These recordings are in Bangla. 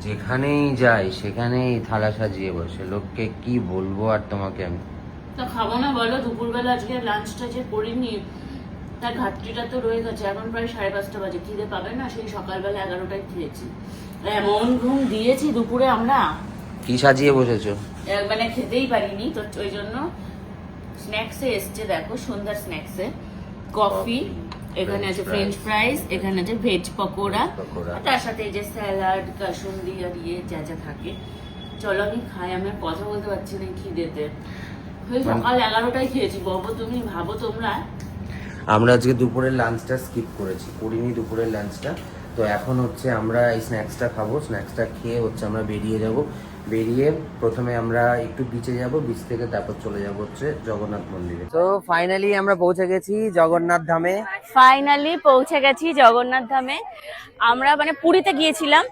যেখানেই যাই সেখানেই থালা সাজিয়ে বসে, লোককে কি বলবো আর তোমাকে আমি। তো খাবো না বলো? দুপুরবেলা আজকে লাঞ্চটা যে করিনি তার ঘাটতিটা তো রয়ে গেছে। এখন প্রায় 5:30 বাজে, খিদে পাবে না? সেই সকালবেলা 11টায় খেয়েছি, এমন ঘুম দিয়েছি দুপুরে আমরা। কি সাজিয়ে বসেছো? মানে খেতেই পারিনি তো, ওই জন্য স্ন্যাক্সে এসছে, দেখো সন্ধ্যার স্ন্যাক্সে কফি, এখানে আছে ফ্রেঞ্চ ফ্রাইজ, এখানে আছে ভেজ পকোড়া, তার সাথে এই যে স্যালাড, কাসুন্দি আর ইয়ে যা যা থাকে। চলো আমি খাই, আমি আর কথা বলতে পারছি না খিদেতে। সকাল 11টায় খেয়েছি বাবু, তুমি ভাবো তোমরা। আমরা আজকে দুপুরের লাঞ্চটা স্কিপ করিনি দুপুরের লাঞ্চটা। তো এখন হচ্ছে আমরা এই স্ন্যাক্সটা খাবো, স্ন্যাক্সটা খেয়ে হচ্ছে আমরা বেরিয়ে যাব। বেরিয়ে প্রথমে আমরা একটু বিচে যাব, বিচ থেকে তারপর চলে যাব হচ্ছে জগন্নাথ মন্দিরে। তো ফাইনালি আমরা পৌঁছে গেছি জগন্নাথ ধামে। আমরা মানে পুরীতে গিয়েছিলাম,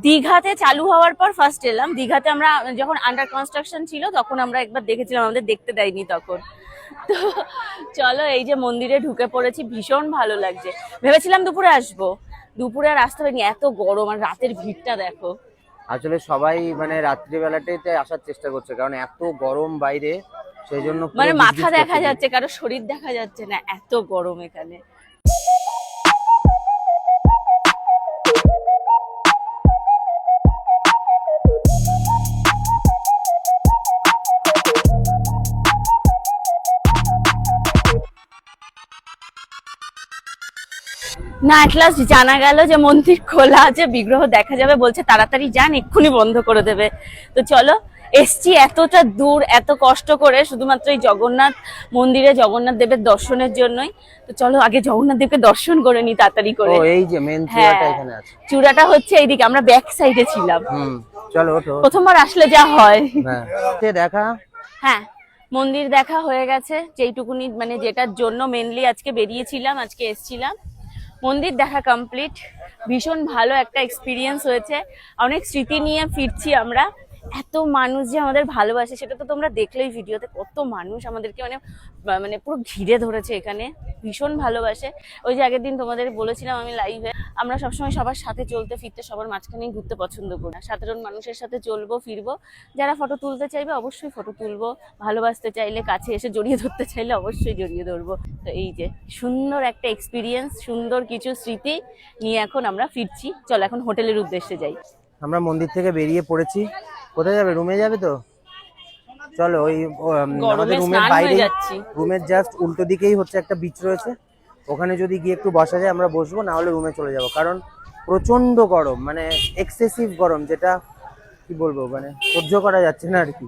দীঘাতে চালু হওয়ার পর ফার্স্ট এলাম। দীঘাতে আমরা যখন আন্ডার কনস্ট্রাকশন ছিল তখন আমরা একবার দেখেছিলাম, আমাদের দেখতে দেয়নি তখন। তো চলো এই যে মন্দিরে ঢুকে পড়েছি, ভীষণ ভালো লাগছে। ভেবেছিলাম দুপুরে আসবো, দুপুরে আর আসতে পারিনি, এত গরম। আর রাতের ভিড়টা দেখো। আসলে সবাই মানে রাত্রিবেলাটাতে আসার চেষ্টা করছে, কারণ এত গরম বাইরে, সেই জন্য মানে মাথা দেখা যাচ্ছে, কারো শরীর দেখা যাচ্ছে না, এত গরম এখানে। না, এট লাস্ট জানা গেল যে মন্দির খোলা আছে, বিগ্রহ দেখা যাবে। বলছে তাড়াতাড়ি যান, এক্ষুনি বন্ধ করে দেবে। তো চলো, এসছি এতটা দূর এত কষ্ট করে শুধুমাত্র এই জগন্নাথ মন্দিরে জগন্নাথ দেবের দর্শনের জন্যই। তো চলো আগে জগন্নাথ দেবকে দর্শন করে নি তাড়াতাড়ি করে। এই যে মেন চূড়াটা এখানে আছে। চূড়াটা হচ্ছে এইদিকে, আমরা ব্যাক সাইডে ছিলাম। চলো ওঠো। প্রথমবার আসলে যা হয়। দেখা। হ্যাঁ, মন্দির দেখা হয়ে গেছে, যেইটুকুনি মানে যেটার জন্য মেনলি আজকে বেরিয়েছিলাম, আজকে এসছিলাম। মন্দির দেখা কমপ্লিট, ভীষণ ভালো একটা এক্সপিরিয়েন্স হয়েছে। অনেক স্মৃতি নিয়ে ফিরছি আমরা। এত মানুষ যে আমাদের ভালোবাসে সেটা তো তোমরা দেখলেই ভিডিওতে, কত মানুষ আমাদেরকে মানে মানে পুরো ঘিরে ধরেছে এখানে, ভীষণ ভালোবাসে। ওই যে আগের দিন তোমাদের বলেছিলাম আমি লাইভে, আমরা সবসময় সবার সাথে চলতে ফিরতে, সবার মাঝখানেই ঘুরতে পছন্দ করি। সাধারণ মানুষের সাথে চলবো ফিরবো, যারা ফটো তুলতে চাইবে অবশ্যই ফটো তুলবো, ভালোবাসতে চাইলে কাছে এসে জড়িয়ে ধরতে চাইলে অবশ্যই জড়িয়ে ধরবো। তো এই যে সুন্দর একটা এক্সপিরিয়েন্স, সুন্দর কিছু স্মৃতি নিয়ে এখন আমরা ফিরছি। চলো এখন হোটেলের উদ্দেশ্যে যাই। আমরা মন্দির থেকে বেরিয়ে পড়েছি। কোথায় যাবে? রুমে যাবে তো? চলো ওই আমাদের রুমের বাইরে, রুমের জাস্ট উল্টো দিকেই হচ্ছে একটা বিচ রয়েছে, ওখানে যদি গিয়ে একটু বসা যায় আমরা বসবো, না হলে রুমে চলে যাব। কারণ প্রচন্ড গরম, মানে এক্সেসিভ গরম, যেটা কি বলবো মানে সহ্য করা যাচ্ছে না আর কি।